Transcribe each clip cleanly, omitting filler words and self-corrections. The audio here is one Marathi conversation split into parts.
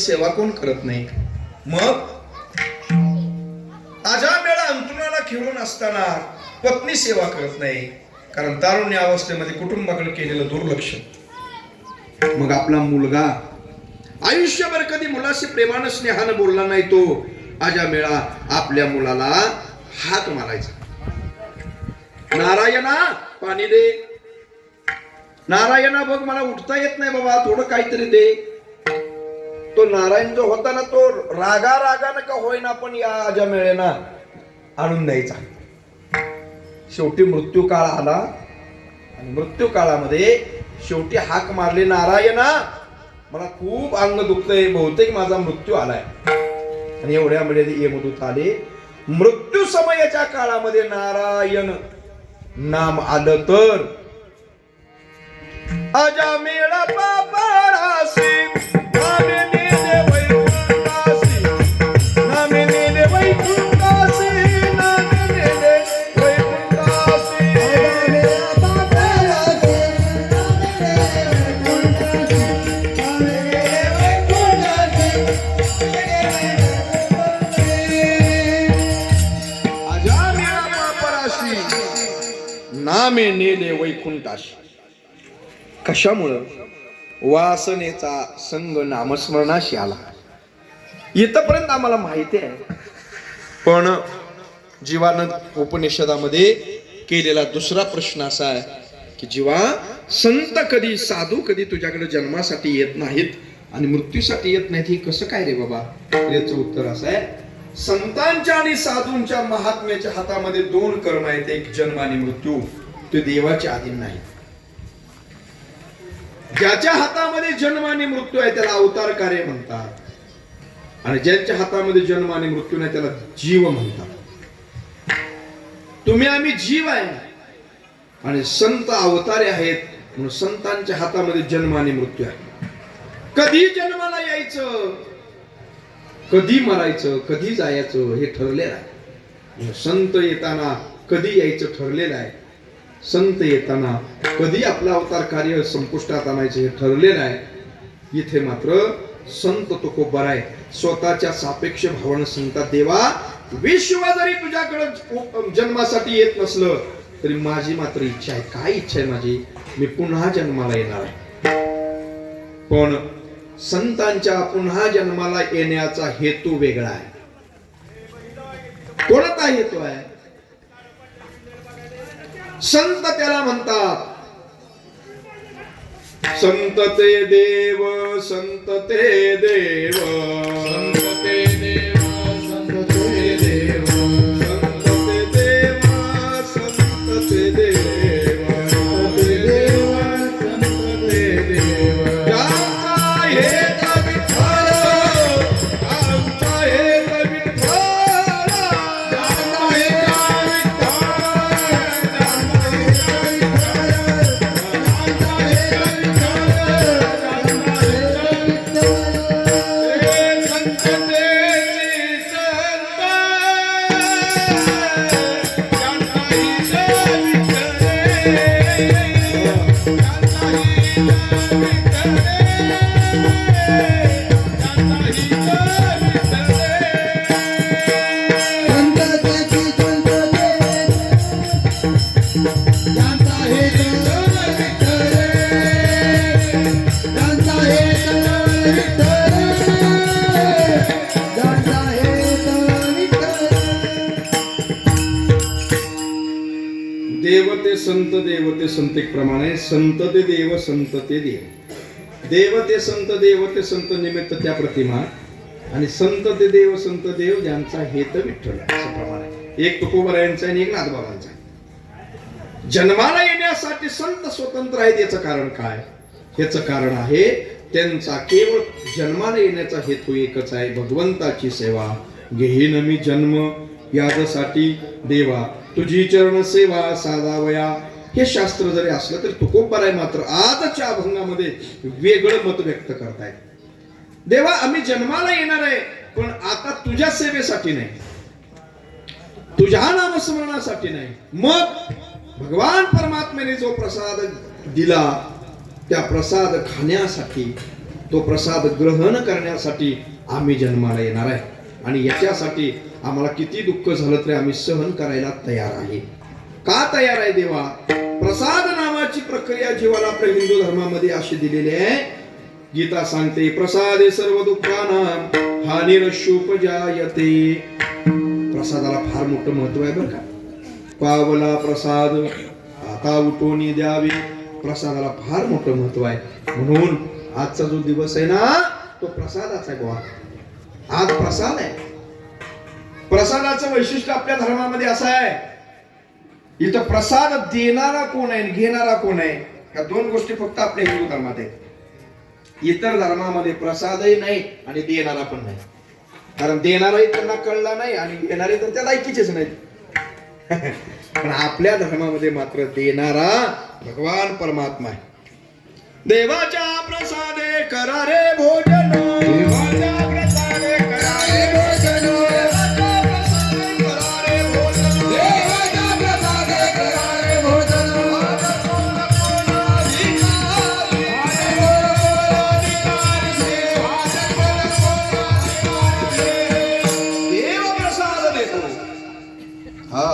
सेवा कोण करत नाही? मग अजामेळा अंतुनाला खेळून असताना पत्नी सेवा करत नाही, कारण तारुण्य अवस्थेमध्ये कुटुंबाकडे केलेलं दुर्लक्ष. मग आपला मुलगा आयुष्यभर कधी मुलाशी प्रेमानं स्नेहानं बोलला नाही, तो अजामेळा आपल्या मुलाला हाक मारायचा. नारायणा पाणी दे, नारायणा बघ मला उठता येत नाही बाबा, थोडं काहीतरी दे. तो नारायण जो होता ना, तो रागानं का होईना पण या अजामेळेना आणून द्यायचा. शेवटी मृत्यू काळ आला आणि मृत्यू काळामध्ये शेवटी हाक मारली, नारायणा मला खूप अंग दुखतंय, बहुतेक माझा मृत्यू आलाय. आणि एवढ्यामध्ये यमदूत आले. मृत्यू समयाच्या काळामध्ये नारायण नाम आलं तर अजामेळा पापरासी नामे नेले वैकुंठासी, नामे नेले वैकुंठासी, नामे नेले वैकुंठासी. अजामेळा पापरासी नामे नेले वैकुंठासी, नामे नेले वैकुंठासी, अजामेळा पापरासी नामे नेले वैकुंठासी. कशामुळं? वासनेचा संग नामस्मरणाशी आला. इथपर्यंत आम्हाला माहिती आहे. पण जीवानंद उपनिषदामध्ये केलेला दुसरा प्रश्न असा आहे की जीवा, संत कधी साधू कधी तुझ्याकडे जन्मासाठी येत नाहीत आणि मृत्यूसाठी येत नाहीत, हे कसं काय रे बाबा? याचं उत्तर असं आहे, संतांच्या आणि साधूंच्या महात्म्याच्या हातामध्ये दोन कर्म आहेत, एक जन्म आणि मृत्यू. ते देवाच्या अधीन नाही. ज्याच्या हातामध्ये जन्म आणि मृत्यू आहे त्याला अवतार कार्य म्हणतात, आणि ज्यांच्या हातामध्ये जन्म आणि मृत्यू नाही त्याला जीव म्हणतात. तुम्ही आम्ही जीव आहे आणि संत अवतारे आहेत, म्हणून संतांच्या हातामध्ये जन्म आणि मृत्यू आहे. कधी जन्माला यायचं, कधी मरायचं, कधी जायचं हे ठरलेलं आहे. संत येताना कधी यायचं ठरलेलं आहे, संत येताना कधी आपलं अवतार कार्य संपुष्टात आणायचं हे ठरलेलं आहे. इथे मात्र संत तुकोबार आहे, स्वतःच्या सापेक्ष भावना सांगतात, देवा विश्व जरी तुझ्याकडे जन्मासाठी येत नसलं तरी माझी मात्र इच्छा आहे. काय इच्छा आहे माझी? मी पुन्हा जन्माला येणार आहे. पण संतांच्या पुन्हा जन्माला येण्याचा हेतू वेगळा आहे. कोणता हेतू आहे? संत त्याला म्हणतात संत ते देव, संत ते देव, संत ते देव, संत ते देव, संत ते देव, संत ते देव, संत ते देव, संत ते देव. ज्यांचा हेत विठ्ठल, ज्यांचा हेत विठ्ठल, ज्यांचा हेत देवते संत, देवते संत एक प्रमाणे संत ते देव, संत ते देव. देवते संत, देवते संत निमित्त त्या प्रतिमा, आणि संत ते देव, संत देव ज्यांचा हेत विठ्ठल असं प्रमाणे. एक तुकोबारायांचा आणि एक नाथबाबांचा. जन्माला येण्यासाठी संत स्वतंत्र आहेत. याचं कारण काय? याचं कारण आहे त्यांचा केवळ जन्माला येण्याचा हेतू एकच आहे, भगवंताची सेवा. घेईन मी जन्म यासाठी देवा, तुझी चरण सेवा साधावया. हे शास्त्र जरी असलं तरी तुकोबाराय मात्र आजच्या अभंगामध्ये वेगळं मत व्यक्त करतायत. देवा आम्ही जन्माला येणार आहे, पण आता तुझ्या सेवेसाठी नाही, तुझ्या नामस्मरणासाठी नाही. मग भगवान परमात्म्याने जो प्रसाद दिला त्या प्रसाद खाण्यासाठी तो प्रसाद ग्रहण करण्यासाठी आम्ही जन्माला येणार आहे आणि याच्यासाठी आम्हाला किती दुःख झालं तरी आम्ही सहन करायला तयार आहे. का तयार आहे देवा? प्रसाद नावाची प्रक्रिया जीवाला आपल्या हिंदू धर्मामध्ये अशी दिलेली आहे. गीता सांगते प्रसादे सर्व दुःखानां हानिरशुपजायते. प्रसादाला फार मोठं महत्व आहे बरं का. पावला प्रसाद आता उठवणी द्यावी. प्रसादाला फार मोठं महत्व आहे. म्हणून आजचा जो दिवस आहे ना तो प्रसादाचा आहे गोवा. आज प्रसाद आहे. प्रसादाचं वैशिष्ट्य आपल्या धर्मामध्ये असं आहे, इथं प्रसाद देणारा कोण आहे घेणारा कोण आहे ह्या दोन गोष्टी फक्त आपल्या हिंदू धर्मात आहेत. इतर धर्मामध्ये प्रसादही नाही आणि देणारा पण नाही. कारण देणाराही त्यांना कळला नाही आणि घेणारे तर त्या लायकीचेच नाहीत. पण आपल्या धर्मामध्ये मात्र देणारा भगवान परमात्मा आहे. देवाच्या प्रसादे करा रे भोजन. देवाच्या प्रसादे करा रे भोजन. देवाच्या प्रसादे करा रे भोजन. देव प्रसाद देतो. हा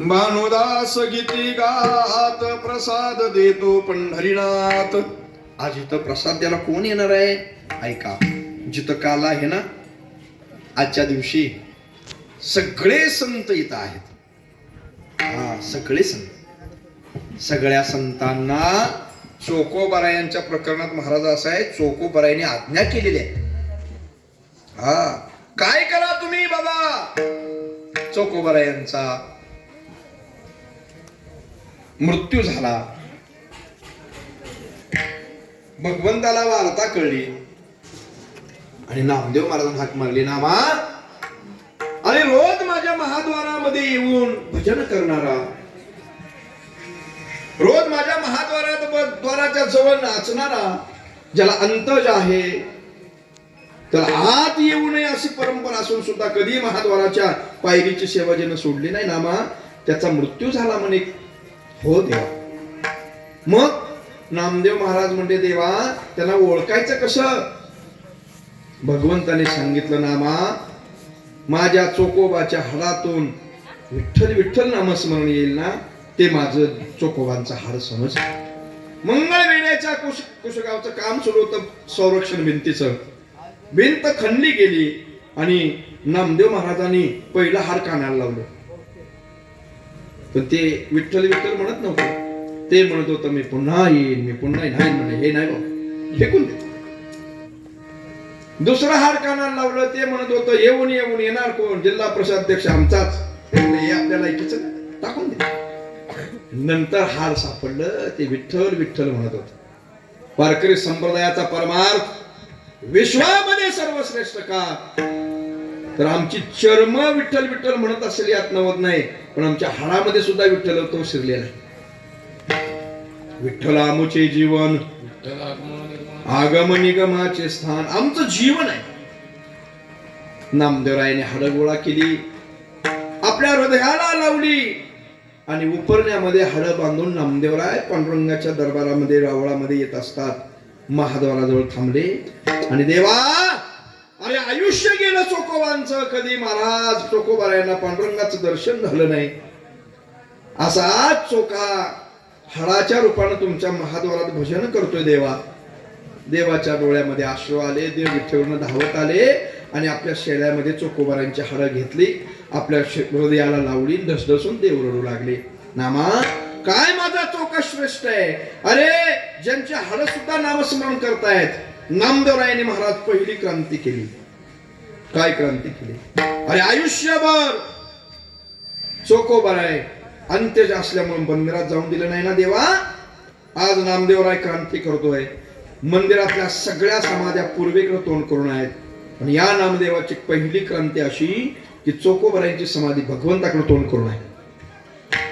भानुदास गीती गात प्रसाद देतो पंढरीनाथ. आज इथं प्रसाद द्यायला कोण येणार आहे? ऐका, जिथं काल आहे ना आजच्या दिवशी सगळे संत इथं आहेत. हा सगळे संत. सगळ्या संतांना चोकोबारायांच्या प्रकरणात महाराज असं आहे, चोकोबारायांनी आज्ञा केलेली आहे. हा काय करा तुम्ही बाबा? चोकोबारायांचा मृत्यू झाला. भगवंताला वार्ता कळली आणि नामदेव महाराजांना हाक मारली, नामा अरे रोज माझ्या महाद्वारामध्ये येऊन भजन करणारा, रोज माझ्या महाद्वाराच्या जवळ नाचणारा, ज्याला अंतज आहे त्याला आत येऊ नये अशी परंपरा असून सुद्धा कधी महाद्वाराच्या पायरीची सेवा ज्यानं सोडली नाही नामा, त्याचा मृत्यू झाला म्हणे. हो देवा. मग नामदेव महाराज म्हणते देवा त्यांना ओळखायचं कसं? भगवंताने सांगितलं नामा माझ्या चोकोबाच्या हाडातून विठ्ठल विठ्ठल नामस्मरण येईल ना ते माझं चोकोबांचं हाड समज. मंगळवेढ्याच्या कुशगावचं काम सुरू होतं, संरक्षण भिंतीचं. भिंत खणली गेली आणि नामदेव महाराजांनी पहिलं हाड कानाला लावलं. पण ते विठ्ठल विठ्ठल म्हणत नव्हतं. ते म्हणत होतं मी पुन्हा येईन, मी पुन्हा येईन. नाही म्हणे, हे नाही बाबा, फेकून दे. दुसरं हार कानाला लावलं. ते म्हणत होतं येऊन येऊन येणार कोण? जिल्हा प्रशाध्यक्ष आमचाच. हे आपल्याला ऐकायचं, टाकून दे. नंतर हार सापडलं. ते विठ्ठल विठ्ठल म्हणत होत. वारकरी संप्रदायाचा परमार्थ विश्वामध्ये सर्वश्रेष्ठ का? तर आमची चर्म विठ्ठल विठ्ठल म्हणत असेल यात नवत नाही, पण आमच्या हाडामध्ये सुद्धा विठ्ठल तो शिरलेला आहे. विठ्ठल आमुचे जीवन, आगम निगमाचे स्थान, आमचं जीवन आहे. नामदेवरायाने हाडं गोळा केली, आपल्या हृदयाला लावली आणि उपरण्यामध्ये हाडं बांधून नामदेवराय पांडुरंगाच्या दरबारामध्ये रावळामध्ये येत असतात. महाद्वाराजवळ थांबले आणि देवा अरे आयुष्य गेलं चोकोबांचं, कधी महाराज चोकोबारायांना पांडुरंगाचं दर्शन झालं नाही. असा चोका हाडाच्या रूपानं तुमच्या महाद्वारात भजन करतोय देवा. देवाच्या डोळ्यामध्ये अश्रू आले. देव विठ्ठलनं धावत आले आणि आपल्या शेळ्यामध्ये चोकोबारांची हाडं घेतली, आपल्या हृदयाला लावली, ढसढसून देव रडू लागले. नामा काय माझा चोका श्रेष्ठ आहे. अरे ज्यांची हाडं सुद्धा नामस्मरण करतायत. नामदेवरायांनी महाराज पहिली क्रांती केली. काय क्रांती केली? अरे आयुष्यभर चोकोबाराय अंत्यज असल्यामुळे मंदिरात जाऊन दिलं नाही ना देवा. आज नामदेवराय क्रांती करतोय. मंदिरातल्या सगळ्या समाध्या पूर्वेकडे तोंड करून आहेत. पण या नामदेवाची पहिली क्रांती अशी की चोकोबारायांची समाधी भगवंताकडे तोंड करून आहे.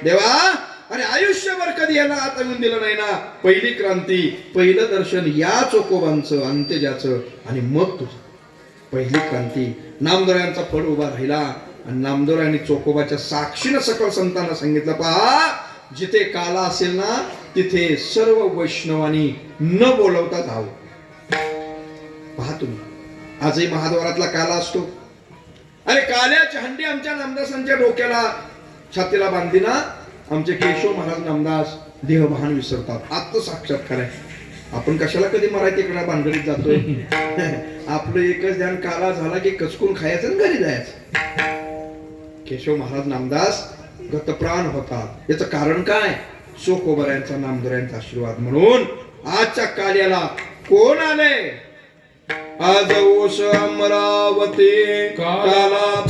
देवा अरे आयुष्यभर कधी यांना आता येऊन दिलं नाही ना. पहिली क्रांती, पहिलं दर्शन या चोकोबांचं अंत्यजाचं आणि मग तुझं. पहिली क्रांती. नामदेवरायांचा फळ उभा राहिला आणि नामदेवरायांनी चोकोबाच्या साक्षीनं सकल संतांना सांगितलं, पहा जिथे काला असेल ना तिथे सर्व वैष्णवांनी न बोलवता जावं. पहा तुम्ही, आजही महाद्वारातला काला असतो. अरे काल्याची हंडी आमच्या नामदासांच्या डोक्याला छातीला बांधली ना, आमचे केशव महाराज नामदास देहभान विसरतात. आत्मसाक्षात्कार आहे. आपण कशाला कधी मराठी इकडे भानगडीत जातोय. आपलं एकच ध्यान, काला झाला की कचकून खायचं आणि घरी जायचं. केशव महाराज नामदास गतप्राण होतात. याचं कारण काय? चोखोबऱ्यांचा नामदोऱ्यांचा आशीर्वाद. म्हणून आजच्या काल्याला कोण आले? आज ओस अमरावती काला